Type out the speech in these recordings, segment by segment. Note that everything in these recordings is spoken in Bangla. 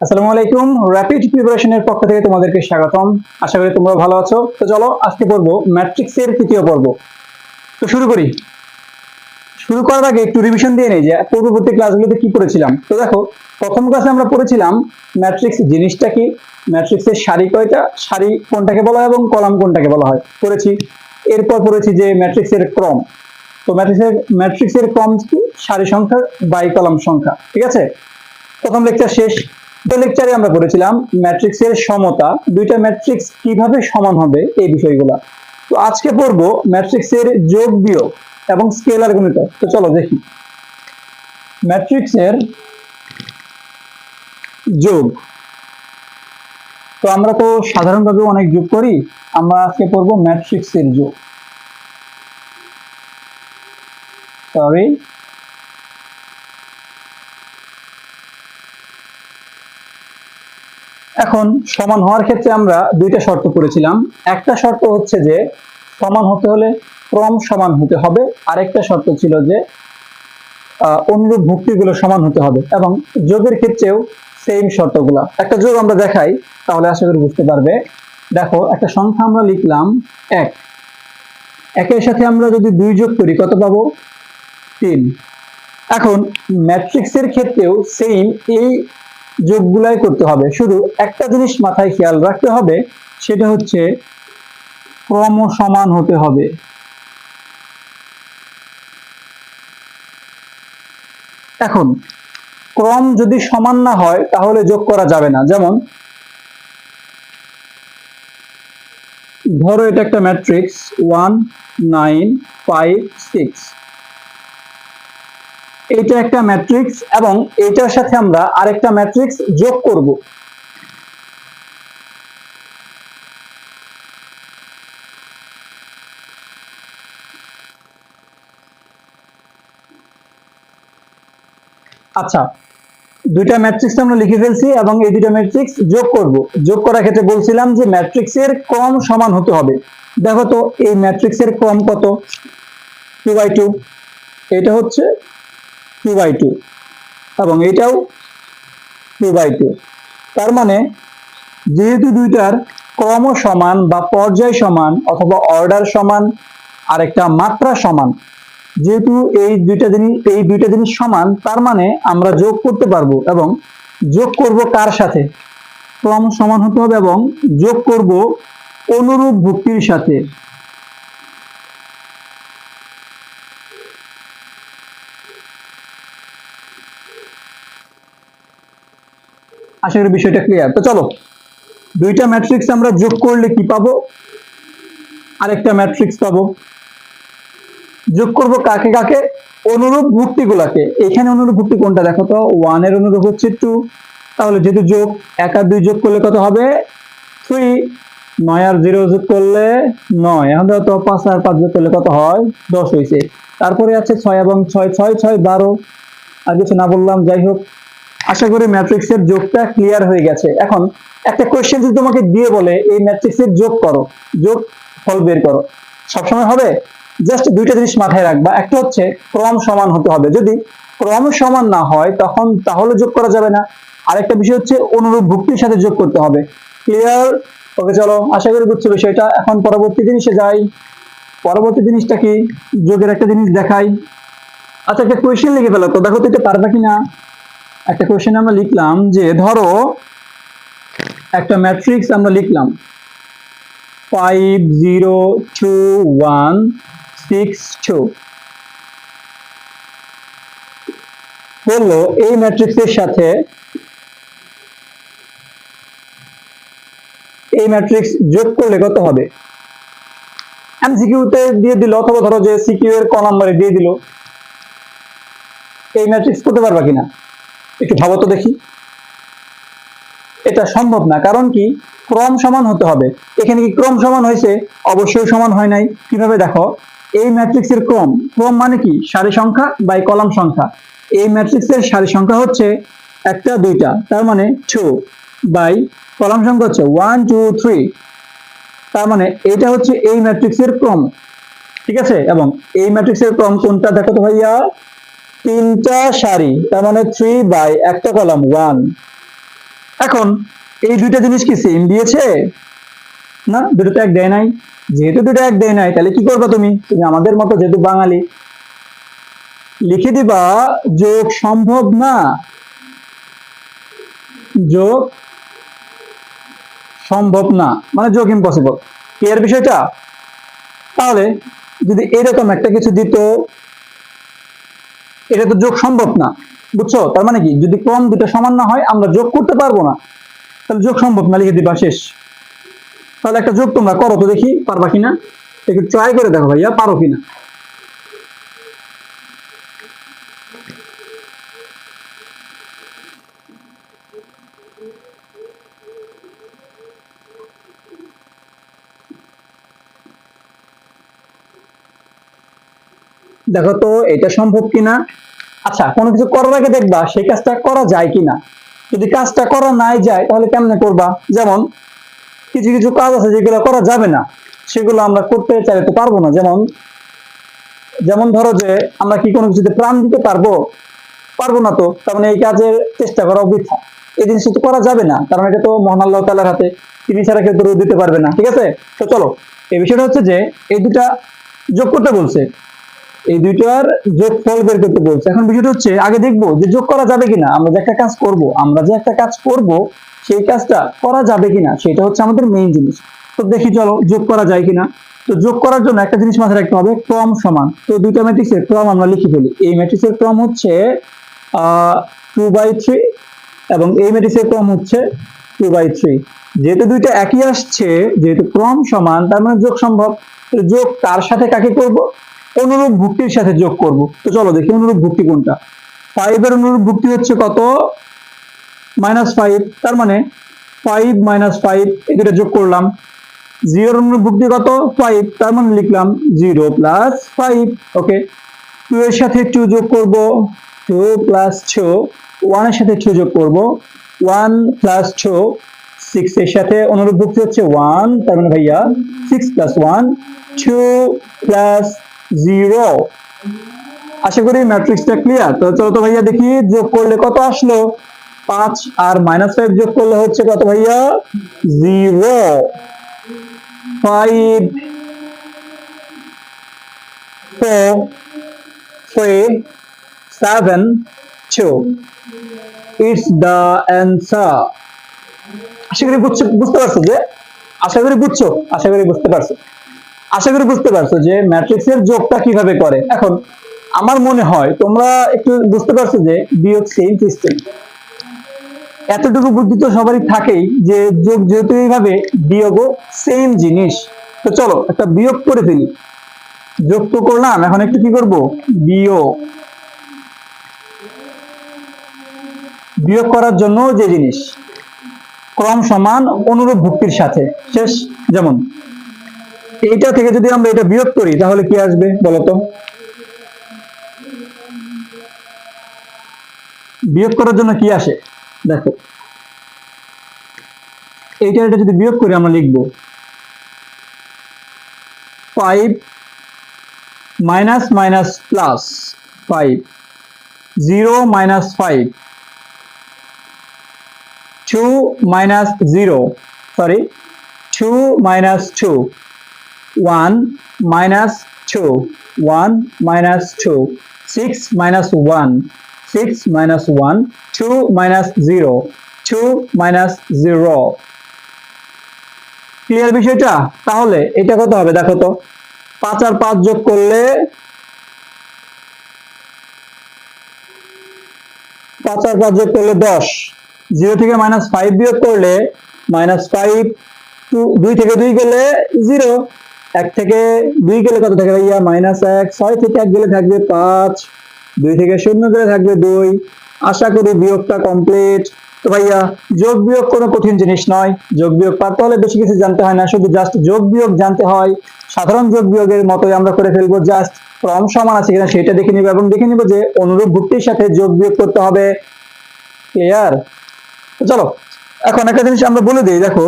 আসসালামু আলাইকুম। র‍্যাপিড প্রিপারেশনের পক্ষ থেকে তোমাদেরকে স্বাগতম। আশা করি তোমরা ভালো আছো। তো চলো আজকে পড়বো ম্যাট্রিক্সের তৃতীয় পর্ব। তো শুরু করি। শুরু করার আগে একটু রিভিশন দিয়ে নেই যে পূর্ববর্তী ক্লাসগুলোতে কি পড়েছিলাম। তো দেখো, প্রথম ক্লাসে আমরা পড়েছিলাম ম্যাট্রিক্স জিনিসটা কি, ম্যাট্রিক্সের সারি কয়টা, সারি কোনটাকে বলা হয় এবং কলাম কোনটাকে বলা হয় পড়েছি। এরপর পড়েছি যে ম্যাট্রিক্সের ক্রম। তো ম্যাট্রিক্সের ক্রম কি, সারি সংখ্যা বাই কলাম সংখ্যা। ঠিক আছে, প্রথম লেকচার শেষ। দ্বিতীয় লেকচারে আমরা পড়েছিলাম ম্যাট্রিক্সের সমতা, দুইটা ম্যাট্রিক্স কিভাবে সমান হবে এই বিষয়গুলো। তো আজকে পড়বো ম্যাট্রিক্সের যোগ বিয়োগ এবং স্কেলার গুণিতক। তো চলো দেখি ম্যাট্রিক্সের যোগ। তো আমরা তো সাধারণভাবে অনেক যোগ করি, আমরা আজকে পড়বো ম্যাট্রিক্সের যোগ। সরি, এখন সমান হওয়ার ক্ষেত্রে আমরা দুইটা শর্ত করেছিলাম। একটা শর্ত হচ্ছে যে সমান হতে হলে ক্রম সমান হতে হবে, আরেকটা শর্ত ছিল যে অনুরূপ ভুক্তিগুলো সমান হতে হবে, এবং যোগের ক্ষেত্রেও সেম শর্তগুলো। একটা যোগ আমরা দেখাই, তাহলে আশা করি বুঝতে পারবে। দেখো, একটা সংখ্যা আমরা লিখলাম 1, একের সাথে আমরা যদি 2 যোগ করি কত পাবো? 3। এখন ম্যাট্রিক্সের ক্ষেত্রেও সেম এই যোগগুলাই করতে হবে, শুধু একটা জিনিস মাথায় খেয়াল রাখতে হবে, সেটা হচ্ছে ক্রম সমান হতে হবে। এখন ক্রম যদি সমান না হয় তাহলে যোগ করা যাবে না। যেমন ধরো এটা একটা ম্যাট্রিক্স 1 9 5 6, এটা একটা ম্যাট্রিক্স এবং এটার সাথে আমরা আরেকটা ম্যাট্রিক্স যোগ করব। আচ্ছা, দুইটা ম্যাট্রিক্স আমরা লিখে ফেলছি এবং এই দুইটা ম্যাট্রিক্স যোগ করব। যোগ করার ক্ষেত্রে বলছিলাম যে ম্যাট্রিক্সের ক্রম সমান হতে হবে। দেখো তো এই ম্যাট্রিক্সের ক্রম কত? 2/2। এটা হচ্ছে 2/2 এবং এটাও 2/2। তার মানে যেহেতু দুইটার ক্রম সমান বা পর্যায় সমান অথবা অর্ডার সমান আর একটা মাত্রা সমান, যেহেতু এই দুইটা জিনিস সমান, তার মানে আমরা যোগ করতে পারবো। এবং যোগ করব কার সাথে? ক্রম সমান হতে হবে এবং যোগ করব অনুরূপ ভুক্তির সাথে। আশা করি বিষয়টা ক্লিয়ার। তো চলো, দুইটা ম্যাট্রিক্স আমরা যোগ করলে কি পাবো? আরেকটা ম্যাট্রিক্স পাবো। যোগ করব কাকে কাকে? অনুরূপ ভুক্তিগুলাকে। এখানে অনুরূপ ভুক্তি কোনটা দেখো তো? 1 এর অনুরূপ হচ্ছে 2। তাহলে যেহেতু যোগ, 1 আর 2 যোগ করলে কত হবে? 3। 9 আর 0 যোগ করলে 9। এখন দেখো তো 5 আর 5 যোগ করলে কত হয়? 10 হয়েছে। তারপরে আছে 6 এবং 6, 6 6 12। আর কিছু না বললাম, যাই হোক। আশা করি ম্যাট্রিক্সের যোগটা ক্লিয়ার হয়ে গেছে। এখন একটা কোশ্চেন যদি তোমাকে দিয়ে বলে এই ম্যাট্রিক্সের যোগ করো, যোগ ফল বের করো, সবসময় হবে? জাস্ট দুইটা জিনিস মাথায় রাখবা। একটা হচ্ছে ক্রম সমান হতে হবে, যদি ক্রম সমান না হয় তাহলে যোগ করা যাবে না। আরেকটা বিষয় হচ্ছে অনুরূপ ভুক্তির সাথে যোগ করতে হবে। ক্লিয়ার? ওকে, চলো, আশা করি বুঝছো বিষয়টা। এখন পরবর্তী জিনিসে যাই। পরবর্তী জিনিসটা কি? যোগের একটা জিনিস দেখাই। আচ্ছা, একটা কোয়েশ্চেন লিখে ফেলো তো, দেখো তো এটা পারবা কিনা। একটা কোয়েশ্চেন আমরা লিখলাম যে ধরো একটা ম্যাট্রিক্স আমরা লিখলাম 5 0 2 1 6 2। বললো এই ম্যাট্রিক্সের সাথে এই ম্যাট্রিক্স যোগ করলে কত হবে? এমসিকিউতে দিয়ে দিল, অথবা ধরো যে সিকিউ এর ক নম্বরে দিয়ে দিল। এই ম্যাট্রিক্স করতে পারবা কিনা একটু ভাবো তো দেখি। এটা সম্ভব না, কারণ কি? ক্রম সমান হতে হবে। এখানে কি ক্রম সমান হয়েছে? অবশ্যই সমান হয় নাই। কিভাবে? দেখো, এই ম্যাট্রিক্সের ক্রম, ক্রম মানে কি? সারি সংখ্যা বাই কলাম সংখ্যা। এই ম্যাট্রিক্সের সারি সংখ্যা হচ্ছে একটা দুইটা, তার মানে 2 বাই কলাম সংখ্যা হচ্ছে 1 2 3। তার মানে এটা হচ্ছে এই ম্যাট্রিক্সের ক্রম। ঠিক আছে, এবং এই ম্যাট্রিক্সের ক্রম কোনটা দেখো তো ভাইয়া? তিনটা সারি, তার মানে 3 বাই একটা কলাম 1। এখন এই দুইটা জিনিস কি সেম দিয়েছে? না, দুটো তো এক দেয় নাই। যেহেতু দুটো এক দেয় নাই, তাহলে কি করবা তুমি? তুমি আমাদের মতো যেহেতু বাঙালি, লিখে দিবা যোগ সম্ভব না, যোগ সম্ভব না, মানে যোগ ইম্পসিবল। ক্লিয়ার বিষয়টা? তাহলে যদি এরকম একটা কিছু দিত, এটা তো যোগ সম্ভব না, বুঝছো? তার মানে কি, যদি ক্রম দুটো সমান না হয় আমরা যোগ করতে পারবো না, তাহলে যোগ সম্ভব না লিখে দিবা, শেষ। তাহলে একটা যোগ তোমরা করো তো দেখি, পারবা কিনা? একটু ট্রাই করে দেখো ভাইয়া, পারো কিনা। দেখো তো এটা সম্ভব কিনা। আচ্ছা, কোনো কিছু করার আগে দেখবা সেই কাজটা করা যায় কিনা। যদি কাজটা করা নাই যায় তাহলে কেমনে করবা? যেমন কিছু কিছু কাজ আছে যেগুলো করা যাবে না, সেগুলো আমরা করতে চাইলে তো পারবো না। যেমন যেমন ধরো যে আমরা কি কোনো কিছুতে প্রাণ দিতে পারবো? পারবো না, তো তার মানে এই কাজের চেষ্টা করা বৃথা। এই জিনিসটা তো করা যাবে না, কারণ এটা তো মহান আল্লাহ তাআলার হাতে, তিনি ছাড়া কেউ তো দিতে পারবে না। ঠিক আছে? তো চলো, এই বিষয়টা হচ্ছে যে এই দুটা যোগ করতে বলছে, এই দুইটার যোগফল বের করতে বলছে। এখন বিষয়টা হচ্ছে আগে দেখবো যে যোগ করা যাবে কিনা। আমরা যে একটা কাজ করব সেই কাজটা করা যাবে কিনা, সেটা হচ্ছে আমাদের মেইন জিনিস। তো দেখি চলো যোগ করা যায় কিনা। তো যোগ করার জন্য একটা জিনিস মাথায় রাখতে হবে, ক্রম সমান। তো দুইটা ম্যাট্রিক্সের ক্রম আমরা লিখে ফেলি। এই ম্যাট্রিক্সের ক্রম হচ্ছে 2/3 এবং এই ম্যাট্রিক্সের ক্রম হচ্ছে 2/3। যেহেতু দুইটা একই আসছে, যেহেতু ক্রম সমান, তার মানে যোগ সম্ভব। যোগ কার সাথে কাকে করব? অনুরূপ ভুক্তির সাথে যোগ করব। তো চলো দেখি অনুরূপ ভুক্তি কোনটা। 5 এর অনুরূপ ভুক্তি হচ্ছে কত? -5। তার মানে 5 - 5, এই দুটো যোগ করলাম। 0 এর অনুরূপ ভুক্তি কত? 5, তার মানে লিখলাম 0 + 5। ওকে। 2 এর সাথে 2 যোগ করব, 2 + 2। 1 এর সাথে 2 যোগ করব, 1 + 2। 6 এর সাথে অনুরূপ ভুক্তি হচ্ছে 1, তার মানে ভাইয়া 6 + 1, 2 + 0। আশা করি ম্যাট্রিক্সটা ক্লিয়ার। তো চলো তো ভাইয়া দেখি যোগ করলে কত আসলো। 5 আর -5 যোগ করলে হচ্ছে কত ভাইয়া? 0। 5 4 3 7 2, ইটস দ্য অ্যান্সার। আশা করি বুঝতে পারছো যে, আশা করি বুঝছো, আশা করি বুঝতে পারছো, আশা করি বুঝতে পারছো যে ম্যাট্রিক্সের যোগটা কিভাবে করে। এখন আমার মনে হয় তোমরা একটু বুঝতে পারছো যে বিয়োগ সেম সিস্টেম। এতটুকু বুদ্ধি তো সবারই থাকেই যে যোগ যেহেতু এইভাবে, বিয়োগও সেম জিনিস। তো চলো একটা বিয়োগ করে ফেলি। যোগ তো করলাম, এখন একটু কি করব? বিয়োগ। বিয়োগ করার জন্য যে জিনিস, ক্রম সমান অনুরূপ ভুক্তির সাথে, শেষ। যেমন এইটা থেকে যদি আমরা এটা বিয়োগ করি তাহলে কি আসবে বলতো? বিয়োগ করার জন্য কি আসে দেখো, এইটা এটা যদি বিয়োগ করি আমরা লিখব 5 minus minus plus 5, 0 - 5, 2 - 0, sorry 2 - 2, 1 - 2, 1 - 2, 6 - 1, 6 - 1, 2 - 0, 2 - 0। Clear বিষয়টা? তাহলে এটা কত হবে দেখো তো। 5 আর 5 যোগ করলে, 5 আর 5 যোগ করলে 10। 0 থেকে -5 বিয়োগ করলে -5, 2 থেকে 2 গেলে 0, 1 থেকে 2 গেলে কত থাকে ভাইয়া? -1। 6 থেকে 1 গেলে থাকবে 5, 2 থেকে 0 গেলে থাকবে 2। আশা করি বিয়োগটা কমপ্লিট। তো ভাইয়া যোগ বিয়োগ কোনো কঠিন জিনিস নয়। যোগ বিয়োগ পারতে হলে বেশি কিছু জানতে হয় না, শুধু জাস্ট যোগ বিয়োগ জানতে হয়। সাধারণ যোগ বিয়োগের মতোই আমরা করে ফেলবো। জাস্ট ক্রম সমান আছে কিনা সেটা দেখে নিব, এবং দেখে নিব যে অনুরূপ ভুক্তির সাথে যোগ বিয়োগ করতে হবে। ক্লিয়ার? চলো এখন একটা জিনিস আমরা বলে দিই, দেখো।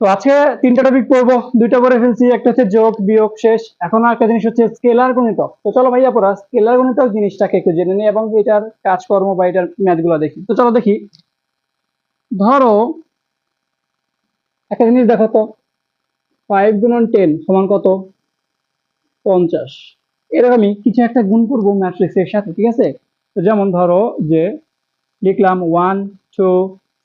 তো আজকে তিনটা টপিক পড়বো, দুইটা করে ফেলছি, একটা হচ্ছে যোগ বিয়োগ, শেষ। এখন একটা জিনিস হচ্ছে স্কেলার গণিতক। তো চলো ভাইয়া পড়া স্কেলার গণিতক জিনিসটাকে একটু জেনে নিই এবং এটার কাজকর্ম বা এটার ম্যাথ গুলো দেখি। তো চলো দেখি। ধরো একটা জিনিস দেখো তো, 5 × 10 সমান কত? 50। এরকমই কিছু একটা গুণ করবো ম্যাট্রিক্স এর সাথে, ঠিক আছে? তো যেমন ধরো যে লিখলাম 1 2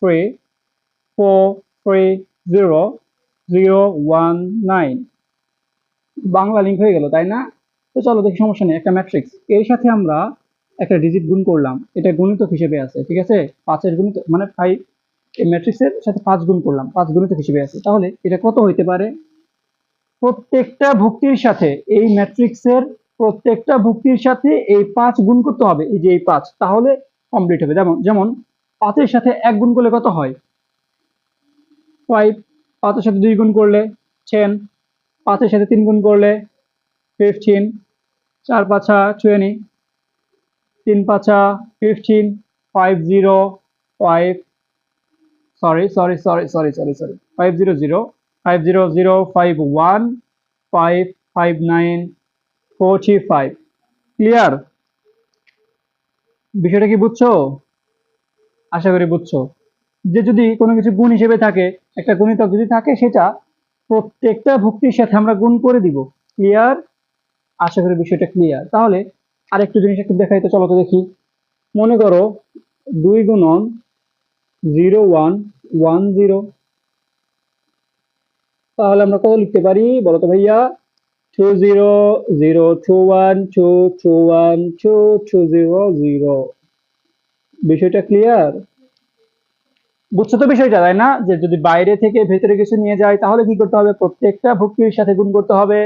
3 4 3 0 0 1 9, বাংলা লিঙ্ক হয়ে গেল, তাই না? তো চলো দেখি, সমস্যা নেই। একটা ম্যাট্রিক্স এর সাথে আমরা একটা ডিজিট গুণ করলাম, এটা গুণিতক হিসেবে আছে, ঠিক আছে? 5 এর গুণিতক মানে 5, এই ম্যাট্রিক্সের সাথে 5 গুণ করলাম, 5 গুণিতক হিসেবে আছে। তাহলে এটা কত হইতে পারে? প্রত্যেকটা ভুক্তির সাথে এই ম্যাট্রিক্সের প্রত্যেকটা ভুক্তির সাথে এই 5 গুণ করতে হবে, এই যে এই 5, তাহলে কমপ্লিট হবে। যেমন যেমন 5 এর সাথে 1 গুণ করলে কত হয়? 5। 5 এর সাথে 2 গুণ করলে 10। 5 এর সাথে 3 গুণ করলে 15। 4 5 20, 3 5 15, 5 0 5, সরি 5 0 0, 5 0 0 5 1 5 5 9 45। ক্লিয়ার? বিষয়টা কি বুঝছো? আশা করি বুঝছো। যে যদি কোনো কিছু গুণ হিসেবে থাকে, একটা গুণিতক যদি থাকে, সেটা প্রত্যেকটা ভুক্তির সাথে আমরা গুণ করে দিব। ক্লিয়ার? আশা করি বিষয়টা ক্লিয়ার। তাহলে আরেকটু জিনিস একটু দেখাই তো, চলো তো দেখি। মনে করো 2 × 0 1 1 0, তাহলে আমরা কত লিখতে পারি বলো তো ভাইয়া? 2 0 0 2 1 2 2 1 2 2 0 0। বিষয়টা ক্লিয়ার? বুঝছো তো বিষয়টা, তাই না? যে যদি বাইরে থেকে ভেতরে কিছু নিয়ে যায়, তাহলে কি করতে হবে? প্রত্যেকটা ভুক্তির সাথে গুণ করতে হবে।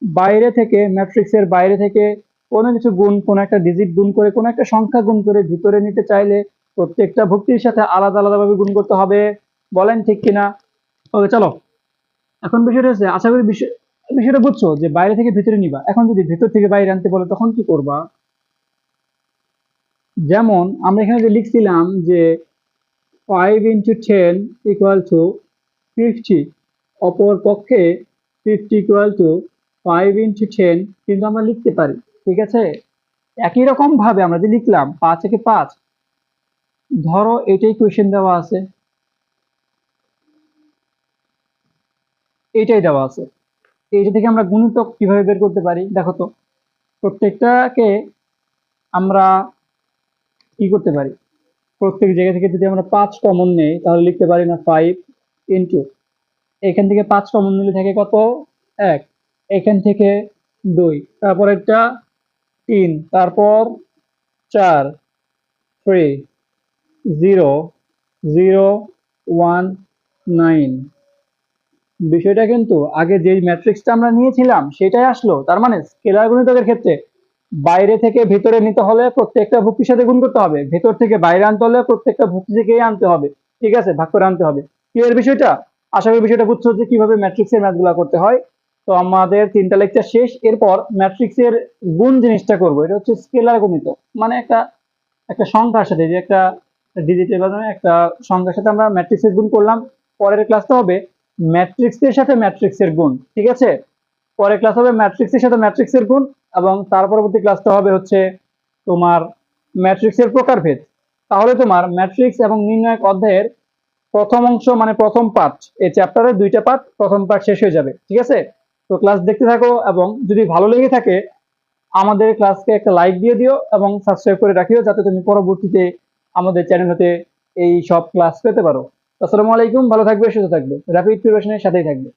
বাইরে থেকে, ম্যাট্রিক্সের বাইরে থেকে কোনো কিছু গুণ, কোনো একটা ডিজিট গুণ করে, কোনো একটা সংখ্যা গুণ করে ভিতরে নিতে চাইলে প্রত্যেকটা ভুক্তির সাথে আলাদা আলাদা ভাবে গুণ করতে হবে। বলেন ঠিক কিনা? ওকে চলো, এখন বিষয়টা হচ্ছে, আশা করি বিষয়টা বুঝছো যে বাইরে থেকে ভিতরে নিবা। এখন যদি ভেতর থেকে বাইরে আনতে বলে, তখন কি করবা? যেমন আমরা এখানে যে লিখছিলাম যে 5 × 10 = 50, অপর পক্ষে 50 = 5 × 10 কিন্তু আমরা লিখতে পারি, ঠিক আছে? একই রকম ভাবে আমরা যে লিখলাম 5 একে 5, ধরো এটাই কোয়েশ্চেন দেওয়া আছে, এইটাই দেওয়া আছে, এইটা থেকে আমরা গুণিতক কিভাবে বের করতে পারি দেখো তো। প্রত্যেকটাকে আমরা কি করতে পারি? প্রত্যেক জায়গা থেকে যদি আমরা 5 কমন নেই, তাহলে লিখতে পারি না 5 ইন্টু, এখান থেকে 5 কমন নিলে থাকে কত? 1। এখান থেকে 2, তারপর একটা 3, তারপর 4 3 0 0 1 9। বিষয়টা কিন্তু আগে যে ম্যাট্রিক্সটা আমরা নিয়েছিলাম সেটাই আসলো। তার মানে স্কেলার গুণিতকের ক্ষেত্রে বাইরে থেকে ভেতরে নিতে হলে প্রত্যেকটা ভুক্তির সাথে গুণ করতে হবে, ভেতর থেকে বাইরে আনতে হলে প্রত্যেকটা ভুক্তি থেকেই আনতে হবে, ঠিক আছে? ভাগ করে আনতে হবে। ক্লিয়ার বিষয়টা? আশা করি বিষয়টা বুঝছো যে কিভাবে ম্যাট্রিক্সের ম্যাথগুলো করতে হয়। তো আমাদের 3টা লেকচার শেষ। এরপর ম্যাট্রিক্সের গুণ জিনিসটা করব। এটা হচ্ছে স্কেলার গুণিতক, মানে একটা একটা সংখ্যার সাথে, যে একটা ডিজিটের মাধ্যমে একটা সংখ্যার সাথে আমরা ম্যাট্রিক্সের গুণ করলাম। পরের ক্লাসটা হবে ম্যাট্রিক্সের সাথে ম্যাট্রিক্সের গুণ, ঠিক আছে? পরের ক্লাস হবে ম্যাট্রিক্সের সাথে ম্যাট্রিক্সের গুণ, এবং তার পরবর্তী ক্লাসটা হবে হচ্ছে তোমার ম্যাট্রিক্সের প্রকারভেদ। তাহলে তোমার ম্যাট্রিক্স এবং নির্ণায়ক অধ্যায়ের প্রথম অংশ, মানে প্রথম পার্ট, এই চ্যাপ্টারের 2টা পার্ট, প্রথম পার্ট শেষ হয়ে যাবে, ঠিক আছে? তো ক্লাস দেখতে থাকো, এবং যদি ভালো লেগে থাকে আমাদের ক্লাসকে একটা লাইক দিয়ে দিও এবং সাবস্ক্রাইব করে রাখিও, যাতে তুমি পরবর্তীতে আমাদের চ্যানেল হতে এই সব ক্লাস পেতে পারো। আসসালামু আলাইকুম, ভালো থাকবে, সুস্থ থাকবে, র‍্যাপিড প্রিপারেশনের সাথেই থাকবে।